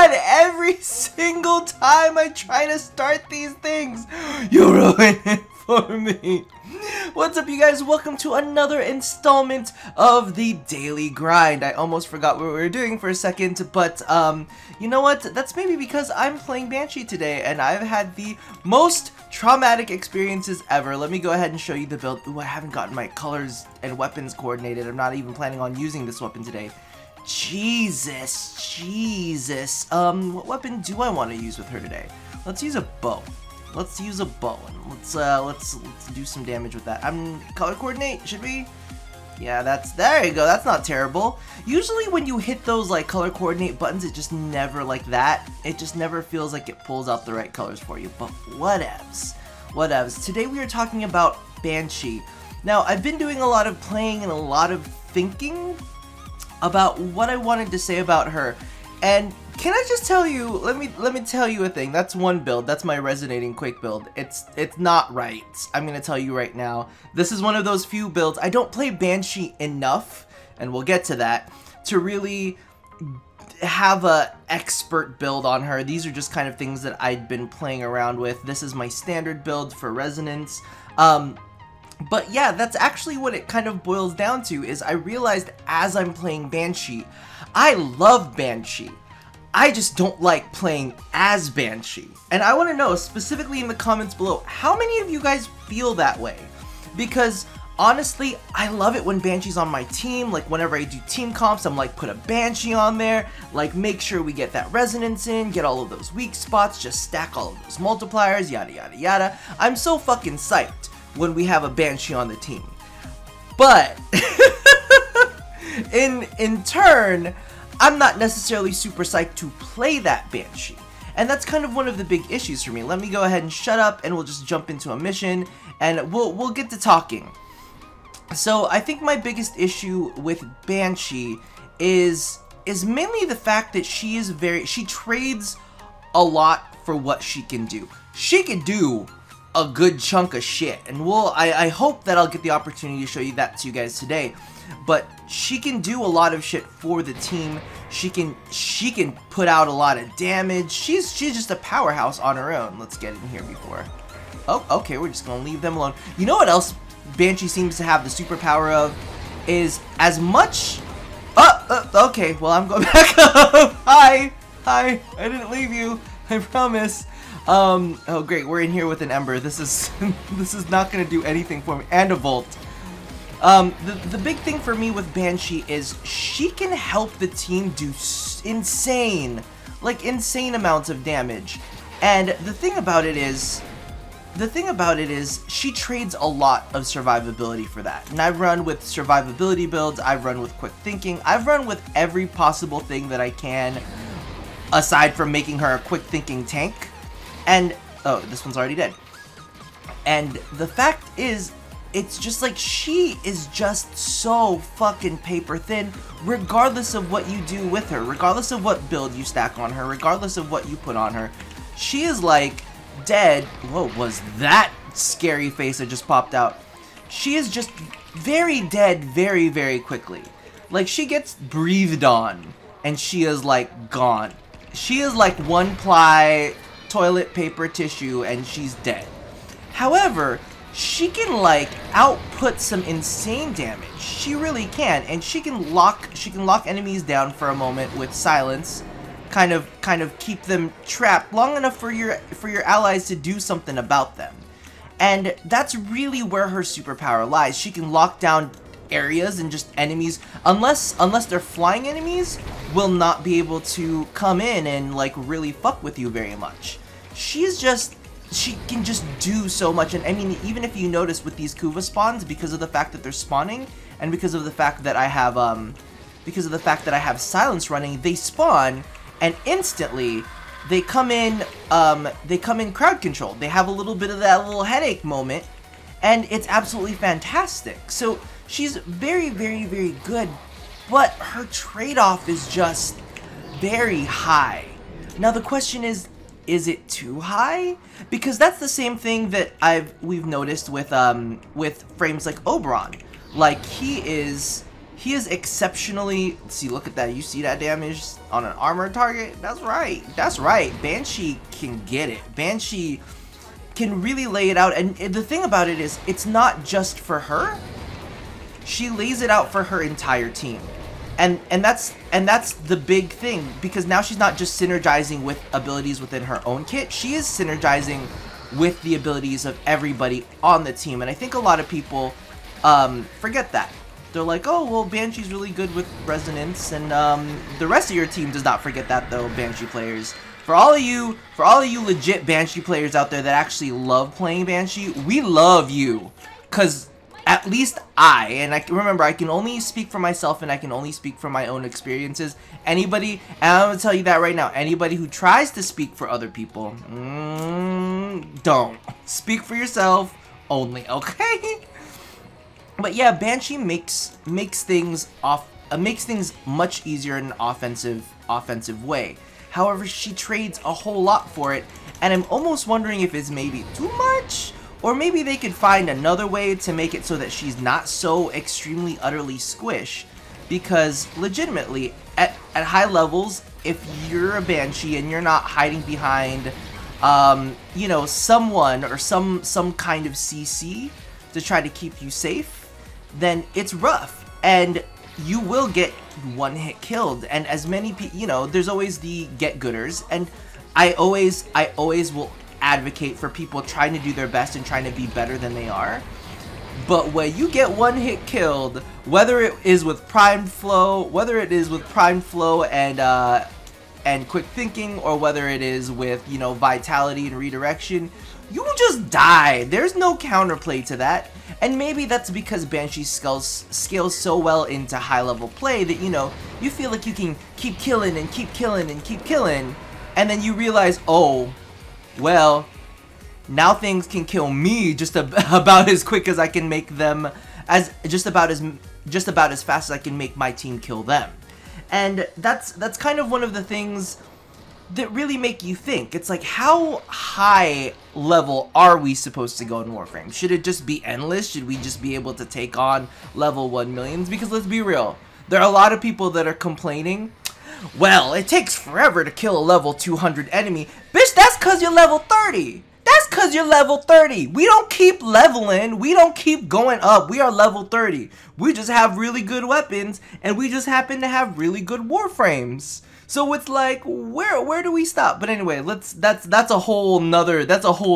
god! Every single time I try to start these things, you ruin it for me. What's up, you guys? Welcome to another installment of the Daily Grind. I almost forgot what we were doing for a second, but you know what? That's maybe because I'm playing Banshee today, and I've had the most traumatic experiences ever. Let me go ahead and show you the build. Ooh, I haven't gotten my colors and weapons coordinated. I'm not even planning on using this weapon today. Jesus. What weapon do I want to use with her today? Let's use a bow. Let's use a bow and let's do some damage with that. Color coordinate, should we? Yeah, there you go. That's not terrible. Usually when you hit those like color coordinate buttons, it just never like that. It just never feels like it pulls out the right colors for you. But whatevs. Today we are talking about Banshee. Now, I've been doing a lot of playing and a lot of thinking about what I wanted to say about her. And can I just tell you, let me tell you a thing. That's one build. That's my resonating Quake build. It's not right. I'm gonna tell you right now. This is one of those few builds. I don't play Banshee enough, and we'll get to that, to really have a expert build on her. These are just kind of things that I'd been playing around with. This is my standard build for resonance. But yeah, that's actually what it kind of boils down to, is I realized as I'm playing Banshee, I love Banshee. I just don't like playing as Banshee. And I want to know, specifically in the comments below, how many of you guys feel that way? Because honestly, I love it when Banshee's on my team. Like whenever I do team comps, I'm like, put a Banshee on there, like make sure we get that resonance in, get all of those weak spots, just stack all of those multipliers, yada yada yada. I'm so fucking psyched when we have a Banshee on the team. But in turn, I'm not necessarily super psyched to play that Banshee. And that's kind of one of the big issues for me. Let me go ahead and shut up and we'll just jump into a mission and we'll get to talking. So I think my biggest issue with Banshee is mainly the fact that she trades a lot for what she can do. She can do a good chunk of shit, and I hope that I'll get the opportunity to show you that to you guys today. But she can do a lot of shit for the team. She can put out a lot of damage. She's just a powerhouse on her own. Let's get in here before. Oh, okay, we're just gonna leave them alone. You know what else Banshee seems to have the superpower of? Is as much. Okay, well I'm going back up. Hi, I didn't leave you. I promise. Oh great, we're in here with an Ember. This is this is not gonna do anything for me. And a Volt. The big thing for me with Banshee is she can help the team do insane amounts of damage. And the thing about it is she trades a lot of survivability for that. And I've run with survivability builds, I've run with quick thinking, I've run with every possible thing that I can, aside from making her a quick thinking tank. And, oh, this one's already dead. And the fact is, it's just like she is just so fucking paper thin, regardless of what you do with her, regardless of what build you stack on her, regardless of what you put on her. She is like dead. What was that scary face that just popped out? She is just very dead very, very quickly. Like she gets breathed on and she is like gone. She is like one ply toilet paper tissue and she's dead. However, she can like output some insane damage. She really can, and she can lock enemies down for a moment with silence, kind of keep them trapped long enough for your allies to do something about them. And that's really where her superpower lies. She can lock down areas, and just enemies, unless they're flying enemies, will not be able to come in and like really fuck with you very much. She can just do so much. And I mean, even if you notice with these Kuva spawns, because of the fact that they're spawning and because of the fact that I have silence running, they spawn and instantly they come in crowd control. They have a little bit of that little headache moment, and it's absolutely fantastic. So she's very, very, very good, but her trade-off is just very high. Now the question is it too high? Because that's the same thing that we've noticed with frames like Oberon. Like he is He is exceptionally... See, look at that. You see that damage on an armored target? That's right. That's right. Banshee can get it. Banshee can really lay it out. And the thing about it is, it's not just for her. She lays it out for her entire team. And that's the big thing, because now she's not just synergizing with abilities within her own kit. She is synergizing with the abilities of everybody on the team. And I think a lot of people forget that. They're like, oh, well, Banshee's really good with resonance, and the rest of your team does not forget that, though, Banshee players. For all of you legit Banshee players out there that actually love playing Banshee, we love you, because at least and remember, I can only speak for myself, and I can only speak from my own experiences. Anybody, and I'm gonna tell you that right now, anybody who tries to speak for other people, don't speak for yourself only, okay? But yeah, Banshee makes things much easier in an offensive way. However, she trades a whole lot for it, and I'm almost wondering if it's maybe too much, or maybe they could find another way to make it so that she's not so extremely utterly squish. Because legitimately, at high levels, if you're a Banshee and you're not hiding behind, you know, someone or some kind of CC to try to keep you safe, then it's rough, and you will get one hit killed. And as many people, you know, there's always the get-gooders, and I always will advocate for people trying to do their best and trying to be better than they are. But when you get one hit killed, whether it is with primed flow, and quick thinking, or whether it is with, you know, vitality and redirection, you will just die. There's no counterplay to that. And maybe that's because Banshee scales so well into high-level play that, you know, you feel like you can keep killing and keep killing and keep killing, and then you realize, oh, well, now things can kill me just about as quick as I can make them, just about as fast as I can make my team kill them. And that's kind of one of the things that really make you think. It's like, how high level are we supposed to go in Warframe? Should it just be endless? Should we just be able to take on level 1 millions? Because let's be real, there are a lot of people that are complaining, well, it takes forever to kill a level 200 enemy. Bitch, that's cause you're level 30. That's cause you're level 30. We don't keep leveling. We don't keep going up. We are level 30. We just have really good weapons, and we just happen to have really good Warframes. So it's like, where do we stop? But anyway, that's a whole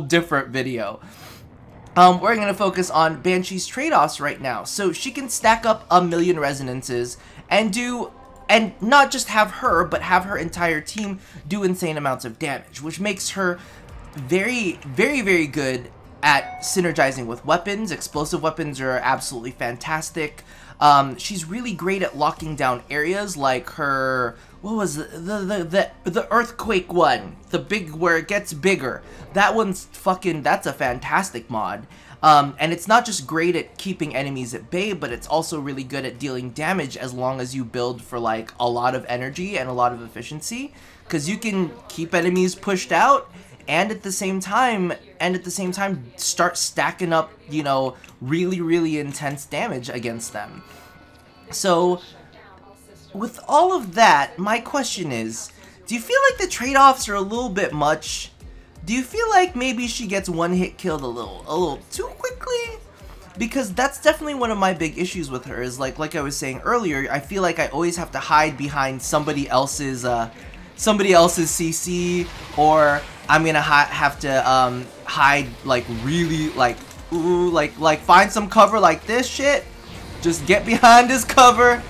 different video. We're gonna focus on Banshee's trade-offs right now. So she can stack up 1,000,000 resonances and not just have her, but have her entire team do insane amounts of damage, which makes her very, very, very good at synergizing with weapons. Explosive weapons are absolutely fantastic. She's really great at locking down areas, like her, what was the earthquake one, the big, where it gets bigger. That one's that's a fantastic mod. And it's not just great at keeping enemies at bay, but it's also really good at dealing damage as long as you build for like a lot of energy and a lot of efficiency, because you can keep enemies pushed out and at the same time start stacking up, you know, really, really intense damage against them. So with all of that, my question is, do you feel like the trade-offs are a little bit much? Do you feel like maybe she gets one hit killed a little too quickly? Because that's definitely one of my big issues with her, is like I was saying earlier, I feel like I always have to hide behind somebody else's CC, or I'm gonna have to hide like really like, ooh, like find some cover like this shit. Just get behind this cover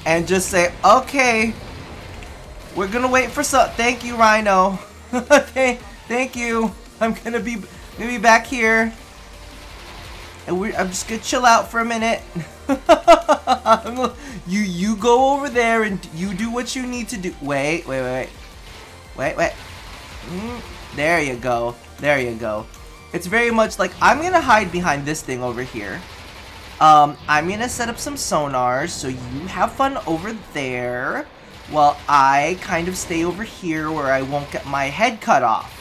and just say, okay, we're gonna wait for some. Thank you, Rhino. Okay, thank you. I'm gonna be maybe back here, and I'm just gonna chill out for a minute. You go over there and you do what you need to do. Wait. There you go. There you go. It's very much like, I'm gonna hide behind this thing over here. I'm gonna set up some sonars, so you have fun over there, while I kind of stay over here where I won't get my head cut off.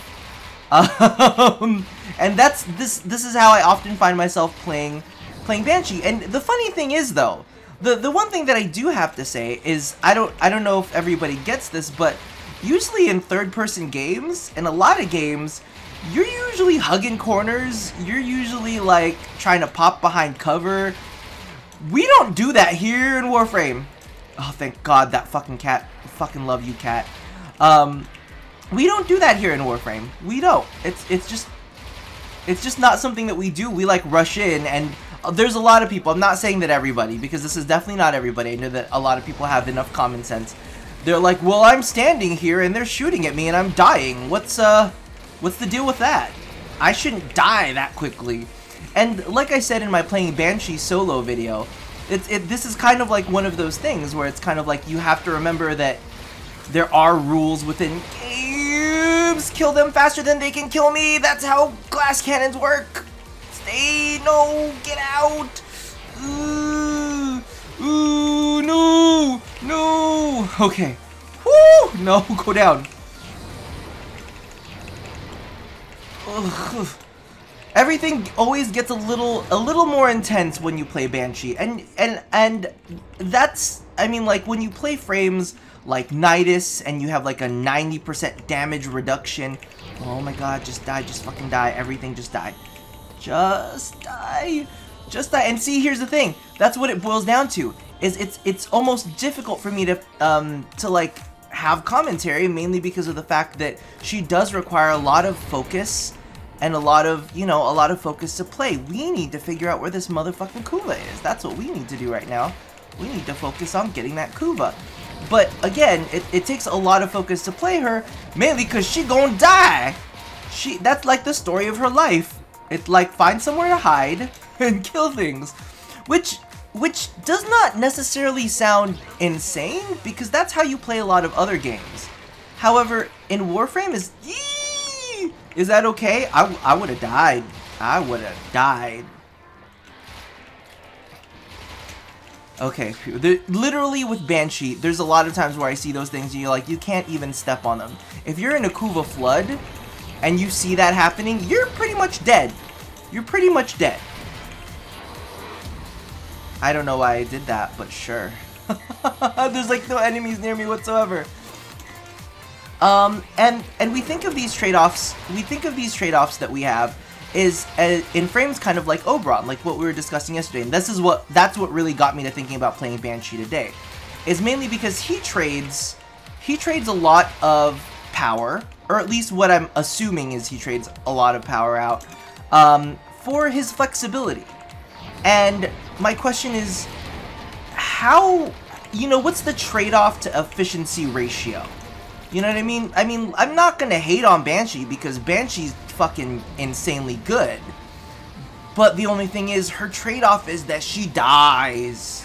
And this is how I often find myself playing Banshee. And the funny thing is, though, The one thing that I do have to say is I don't know if everybody gets this, but usually in third-person games, in a lot of games, you're usually hugging corners. You're usually like trying to pop behind cover. We don't do that here in Warframe. Oh, thank God, that fucking cat. I fucking love you, cat. We don't do that here in Warframe. We don't. It's just not something that we do. We like rush in, and there's a lot of people. I'm not saying that everybody, because this is definitely not everybody. I know that a lot of people have enough common sense. They're like, well, I'm standing here and they're shooting at me and I'm dying. What's the deal with that? I shouldn't die that quickly. And like I said in my playing Banshee solo video, this is kind of like one of those things where it's kind of like you have to remember that there are rules within games. Kill them faster than they can kill me. That's how glass cannons work. Stay, no, get out. Ooh, no, no. Okay. Woo, no, go down. Ugh. Everything always gets a little more intense when you play Banshee, and that's, I mean, like when you play frames like Nidus and you have like a 90% damage reduction. Oh my God, just die, just fucking die. Everything just die. Just die. Just die. And see, here's the thing. That's what it boils down to. Is it's almost difficult for me to like have commentary, mainly because of the fact that she does require a lot of focus and a lot of, you know, a lot of focus to play. We need to figure out where this motherfucking Kuva is. That's what we need to do right now. We need to focus on getting that Kuva. But again, it takes a lot of focus to play her, mainly because she gonna die. That's like the story of her life. It's like find somewhere to hide and kill things, which does not necessarily sound insane, because that's how you play a lot of other games. However, in Warframe is that okay? I would have died. I would have died. Okay, literally with Banshee, there's a lot of times where I see those things and you're like, you can't even step on them. If you're in a Kuva flood and you see that happening, you're pretty much dead. You're pretty much dead. I don't know why I did that, but sure. There's like no enemies near me whatsoever. And we think of these trade-offs. We think of these trade-offs that we have is in frames kind of like Oberon, like what we were discussing yesterday. And that's what really got me to thinking about playing Banshee today. Is mainly because he trades a lot of power, or at least what I'm assuming is he trades a lot of power out for his flexibility. And my question is, how, you know, what's the trade-off to efficiency ratio? You know what I mean? I mean, I'm not gonna hate on Banshee because Banshee's fucking insanely good. But the only thing is, her trade-off is that she dies.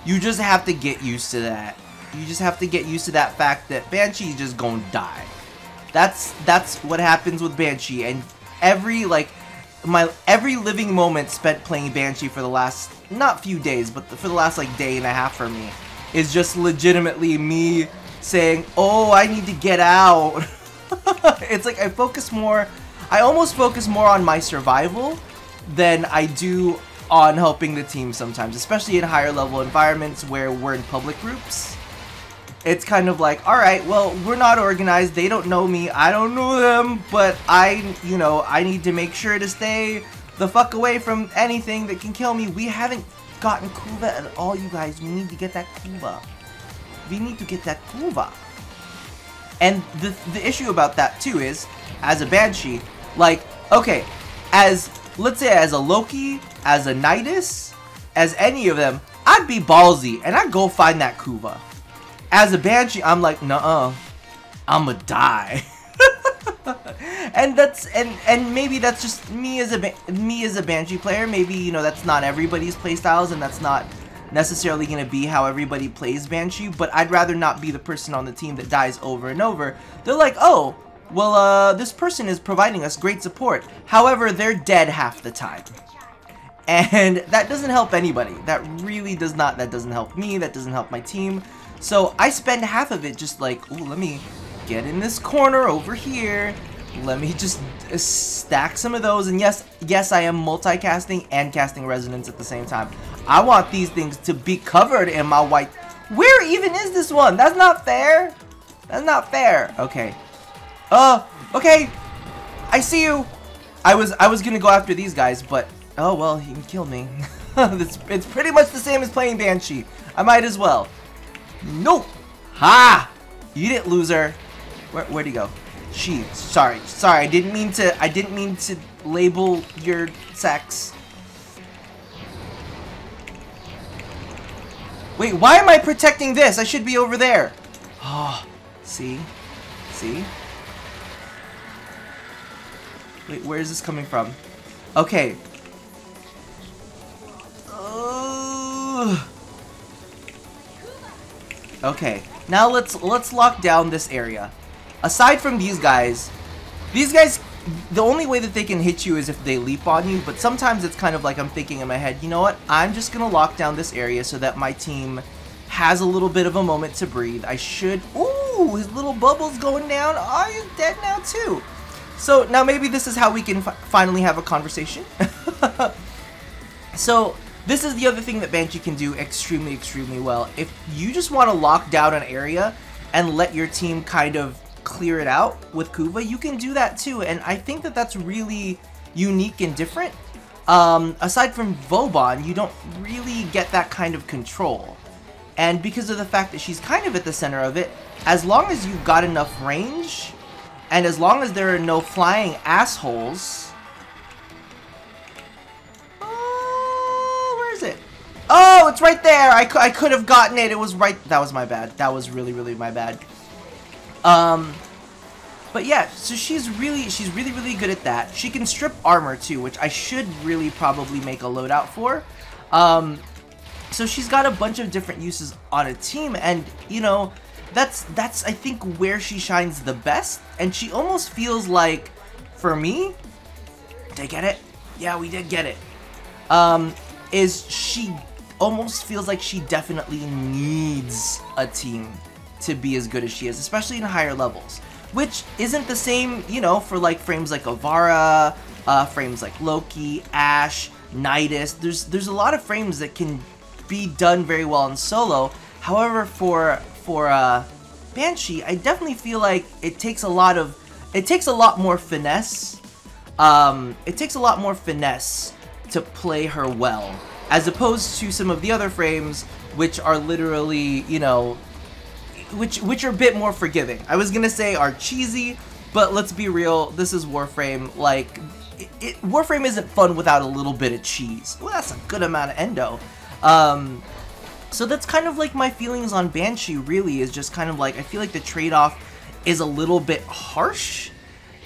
You just have to get used to that. You just have to get used to that fact that Banshee's just gonna die. That's what happens with Banshee, and every living moment spent playing Banshee for the last, not few days, but for the last like day and a half for me, is just legitimately me saying, oh, I need to get out. It's like I almost focus more on my survival than I do on helping the team sometimes, especially in higher level environments where we're in public groups. It's kind of like, alright, well, we're not organized, they don't know me, I don't know them, but I need to make sure to stay the fuck away from anything that can kill me. We haven't gotten Kuva at all, you guys. We need to get that Kuva. We need to get that Kuva. And the issue about that too is, as a Banshee, like, okay, let's say as a Loki, as a Nidus, as any of them, I'd be ballsy and I'd go find that Kuva. As a Banshee, I'm like, nuh-uh, I'ma die. and maybe that's just me as a Banshee player. Maybe, you know, that's not everybody's playstyles, and that's not necessarily gonna be how everybody plays Banshee. But I'd rather not be the person on the team that dies over and over. They're like, oh, well, this person is providing us great support. However, they're dead half the time. And that doesn't help anybody. That really does not. That doesn't help me. That doesn't help my team. So I spend half of it just like, ooh, let me get in this corner over here. Let me just stack some of those. And yes, I am multicasting and casting Resonance at the same time. I want these things to be covered in my white. Where even is this one? That's not fair. That's not fair. Okay. Okay. I see you. I was gonna go after these guys, but oh well, he killed me. It's pretty much the same as playing Banshee. I might as well. Nope. Ha! Eat it, loser. Where'd he go? She. Sorry. I didn't mean to label your sex. Wait, why am I protecting this? I should be over there. Oh, see? Wait, where is this coming from? Okay. Okay. Now let's lock down this area. Aside from these guys, the only way that they can hit you is if they leap on you, but sometimes it's kind of like I'm thinking in my head, you know what? I'm just gonna lock down this area so that my team has a little bit of a moment to breathe. I should. Ooh, his little bubble's going down. Oh, he's dead now too. So now maybe this is how we can finally have a conversation. So this is the other thing that Banshee can do extremely well. If you just want to lock down an area and let your team kind of clear it out with Kuva, you can do that too, and I think that that's really unique and different. Aside from Vauban, you don't really get that kind of control, and because of the fact that she's kind of at the center of it, as long as you've got enough range, and as long as there are no flying assholes. Oh, where is it? Oh, it's right there. I could have gotten it. It was right. That was my bad. That was really my bad. But yeah, so she's really good at that. She can strip armor too, which I should really probably make a loadout for. So she's got a bunch of different uses on a team, and you know, that's I think where she shines the best. And she almost feels like, for me, did I get it? Yeah, we did get it. Is she almost feels like she definitely needs a team to be as good as she is, especially in higher levels, which isn't the same, you know, for like frames like Avara, frames like Loki, Ashe, Nidus. There's a lot of frames that can be done very well in solo. However, for Banshee, I definitely feel like it takes a lot more finesse. It takes a lot more finesse to play her well, as opposed to some of the other frames, which are literally, you know, which are a bit more forgiving. I was gonna say are cheesy, but let's be real, this is Warframe. Like, Warframe isn't fun without a little bit of cheese. Well, that's a good amount of endo. So that's kind of like my feelings on Banshee, really, is just kind of like, I feel like the trade-off is a little bit harsh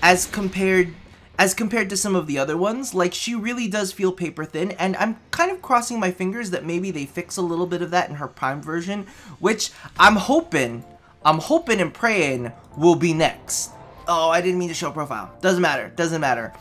as compared to some of the other ones. Like, she really does feel paper thin, and I'm kind of crossing my fingers that maybe they fix a little bit of that in her Prime version, which I'm hoping and praying will be next. Oh, I didn't mean to show profile. Doesn't matter.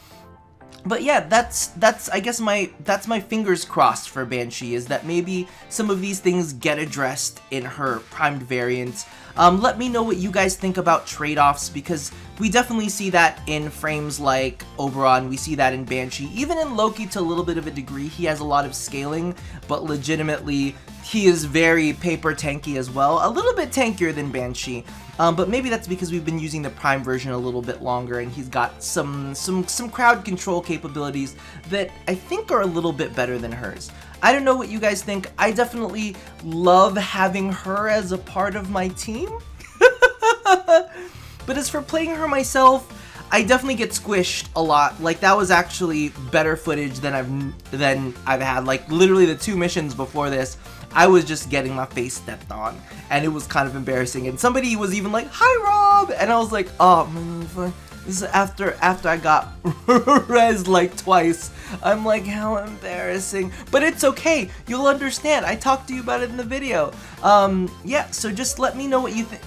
But yeah, that's I guess that's my fingers crossed for Banshee, is that maybe some of these things get addressed in her primed variant. Let me know what you guys think about trade-offs, because we definitely see that in frames like Oberon, we see that in Banshee, even in Loki to a little bit of a degree. He has a lot of scaling, but legitimately he is very paper tanky as well, a little bit tankier than Banshee. But maybe that's because we've been using the Prime version a little bit longer, and he's got some crowd control capabilities that I think are a little bit better than hers. I don't know what you guys think. I definitely love having her as a part of my team. But as for playing her myself, I definitely get squished a lot. Like, that was actually better footage than I've had. Like, literally the 2 missions before this, I was just getting my face stepped on, and it was kind of embarrassing. And somebody was even like, "Hi, Rob," and I was like, "Oh man, this is after I got rezzed like twice." I'm like, how embarrassing, but it's okay. You'll understand. I talked to you about it in the video. Yeah. So just let me know what you think.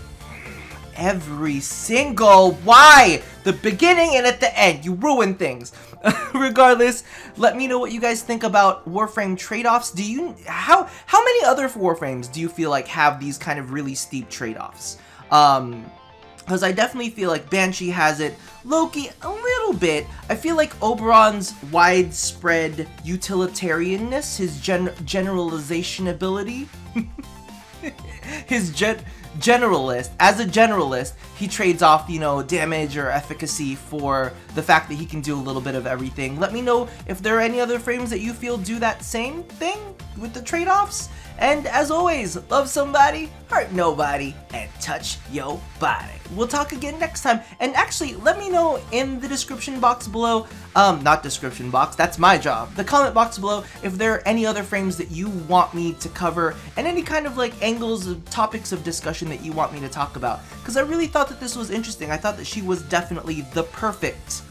Every single why the beginning and at the end, you ruin things. Regardless, let me know what you guys think about Warframe trade-offs. How many other Warframes do you feel like have these kind of really steep trade-offs? Because I definitely feel like Banshee has it, Loki a little little bit, I feel like Oberon's widespread utilitarianness, his generalization ability, his generalist, as a generalist, he trades off, you know, damage or efficacy for the fact that he can do a little bit of everything. Let me know if there are any other frames that you feel do that same thing with the trade-offs. And as always, love somebody, hurt nobody, and touch your body. We'll talk again next time. And actually, let me know in the description box below, not description box, that's my job, the comment box below, if there are any other frames that you want me to cover, and any kind of like angles of topics of discussion that you want me to talk about. Because I really thought that this was interesting. I thought that she was definitely the perfect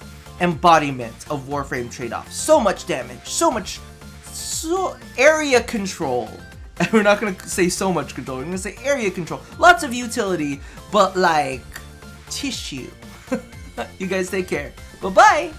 embodiment of Warframe trade-off. So much damage, so area control. And we're not gonna say so much control, we're gonna say area control. Lots of utility, but like tissue. You guys take care. Bye-bye!